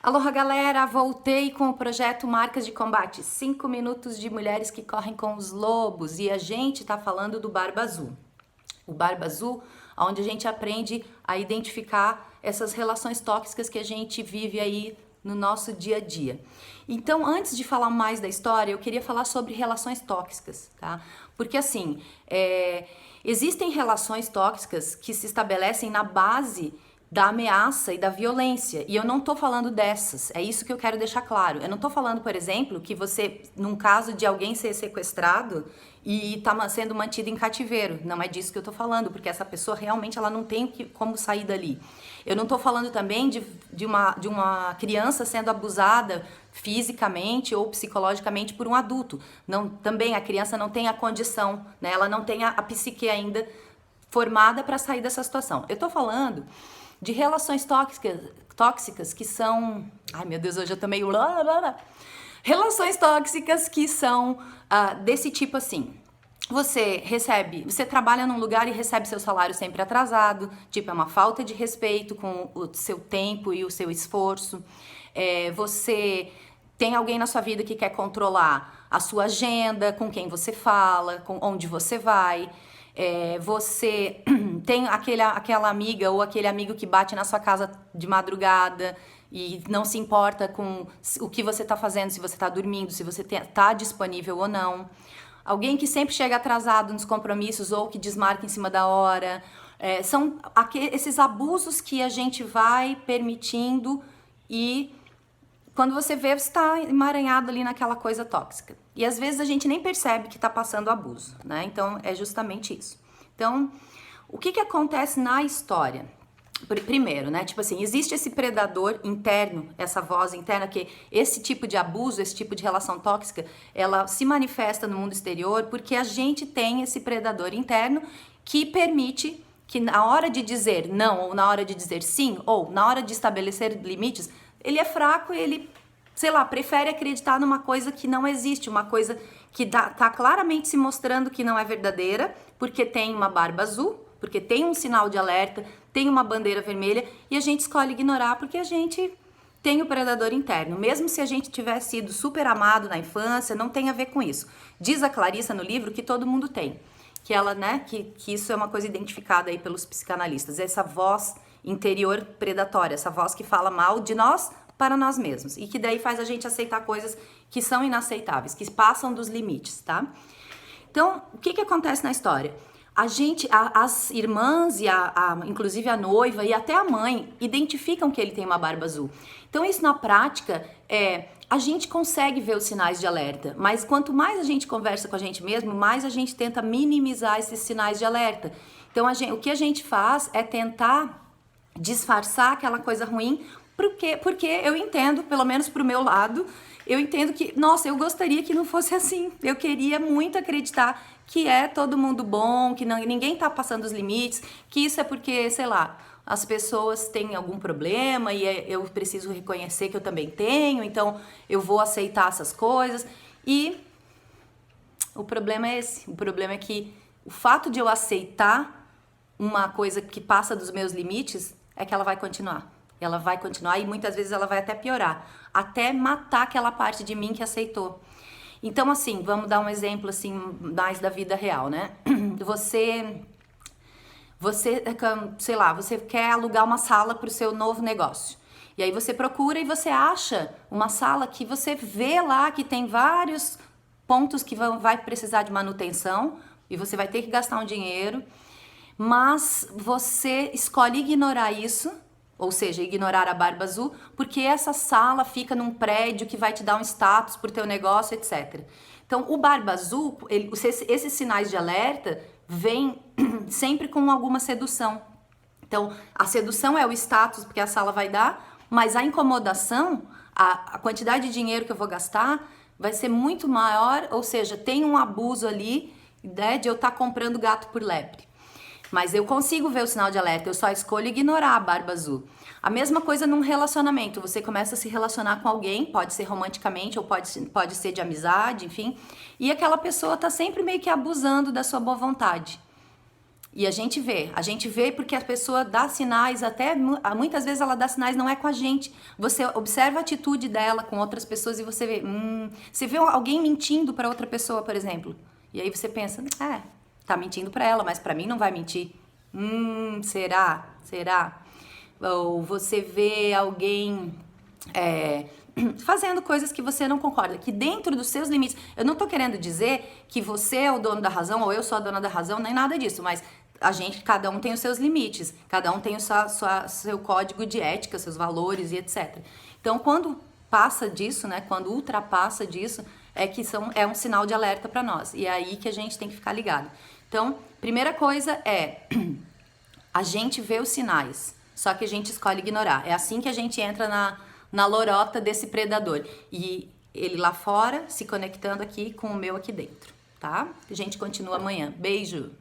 Aloha galera, voltei com o projeto Marcas de Combate, 5 minutos de mulheres que correm com os lobos, e a gente tá falando do Barba Azul. O Barba Azul, onde a gente aprende a identificar essas relações tóxicas que a gente vive aí no nosso dia a dia. Então, antes de falar mais da história, eu queria falar sobre relações tóxicas, tá? Porque assim, existem relações tóxicas que se estabelecem na base da ameaça e da violência, e eu não tô falando dessas, é isso que eu quero deixar claro. Eu não tô falando, por exemplo, que você, num caso de alguém ser sequestrado e tá sendo mantido em cativeiro, não é disso que eu tô falando, porque essa pessoa realmente ela não tem como sair dali. Eu não tô falando também de uma criança sendo abusada fisicamente ou psicologicamente por um adulto. Não, também a criança não tem a condição, né? Ela não tem a psique ainda formada para sair dessa situação. Eu tô falando de relações tóxicas que são... Ai, meu Deus, hoje eu tô meio... Relações tóxicas que são desse tipo assim. Você trabalha num lugar e recebe seu salário sempre atrasado, tipo, é uma falta de respeito com o seu tempo e o seu esforço. Você tem alguém na sua vida que quer controlar a sua agenda, com quem você fala, com onde você vai. Você tem aquela amiga ou aquele amigo que bate na sua casa de madrugada e não se importa com o que você está fazendo, se você está dormindo, se você está disponível ou não. Alguém que sempre chega atrasado nos compromissos ou que desmarca em cima da hora. São esses abusos que a gente vai permitindo e quando você vê, você está emaranhado ali naquela coisa tóxica. E às vezes a gente nem percebe que está passando abuso, né? Então é justamente isso. Então, o que acontece na história? Primeiro, né? Tipo assim, existe esse predador interno, essa voz interna, que esse tipo de abuso, esse tipo de relação tóxica, ela se manifesta no mundo exterior porque a gente tem esse predador interno que permite que na hora de dizer não, ou na hora de dizer sim, ou na hora de estabelecer limites, ele é fraco e ele, sei lá, prefere acreditar numa coisa que não existe, uma coisa que tá claramente se mostrando que não é verdadeira, porque tem uma barba azul, porque tem um sinal de alerta, tem uma bandeira vermelha, e a gente escolhe ignorar porque a gente tem o predador interno. Mesmo se a gente tivesse sido super amado na infância, não tem a ver com isso. Diz a Clarissa no livro que todo mundo tem. Que ela, né, que isso é uma coisa identificada aí pelos psicanalistas. Essa voz interior predatória, essa voz que fala mal de nós para nós mesmos. E que daí faz a gente aceitar coisas que são inaceitáveis, que passam dos limites, tá? Então, o que acontece na história? As irmãs e inclusive a noiva e até a mãe identificam que ele tem uma barba azul. Então isso na prática a gente consegue ver os sinais de alerta, mas quanto mais a gente conversa com a gente mesmo, mais a gente tenta minimizar esses sinais de alerta. Então o que a gente faz é tentar disfarçar aquela coisa ruim, porque eu entendo, pelo menos pro meu lado, eu entendo que, nossa, eu gostaria que não fosse assim. Eu queria muito acreditar que é todo mundo bom, que ninguém tá passando os limites, que isso é porque, sei lá, as pessoas têm algum problema e eu preciso reconhecer que eu também tenho, então eu vou aceitar essas coisas. E o problema é esse. O problema é que o fato de eu aceitar uma coisa que passa dos meus limites é que ela vai continuar. Ela vai continuar e muitas vezes ela vai até piorar, até matar aquela parte de mim que aceitou. Então, assim, vamos dar um exemplo assim mais da vida real, né? Você, sei lá, você quer alugar uma sala para o seu novo negócio. E aí você procura e você acha uma sala que você vê lá que tem vários pontos que vai precisar de manutenção e você vai ter que gastar um dinheiro, mas você escolhe ignorar isso. Ou seja, ignorar a barba azul, porque essa sala fica num prédio que vai te dar um status pro teu negócio, etc. Então, o barba azul, esses sinais de alerta vêm sempre com alguma sedução. Então, a sedução é o status porque a sala vai dar, mas a incomodação, a quantidade de dinheiro que eu vou gastar vai ser muito maior, ou seja, tem um abuso ali, né, de eu estar comprando gato por lebre. Mas eu consigo ver o sinal de alerta, eu só escolho ignorar a barba azul. A mesma coisa num relacionamento, você começa a se relacionar com alguém, pode ser romanticamente ou pode ser de amizade, enfim, e aquela pessoa tá sempre meio que abusando da sua boa vontade. E a gente vê porque a pessoa dá sinais, até muitas vezes ela dá sinais, não é com a gente. Você observa a atitude dela com outras pessoas e você vê alguém mentindo para outra pessoa, por exemplo. E aí você pensa, tá mentindo para ela, mas para mim não vai mentir. Será? Será? Ou você vê alguém fazendo coisas que você não concorda, que dentro dos seus limites. Eu não tô querendo dizer que você é o dono da razão ou eu sou a dona da razão, nem nada disso, mas cada um tem os seus limites, cada um tem o seu código de ética, seus valores e etc. Então, quando passa disso, né, quando ultrapassa disso, é um sinal de alerta para nós. E é aí que a gente tem que ficar ligado. Então, primeira coisa é a gente vê os sinais, só que a gente escolhe ignorar. É assim que a gente entra na lorota desse predador. E ele lá fora se conectando aqui com o meu aqui dentro, tá? A gente continua amanhã. Beijo!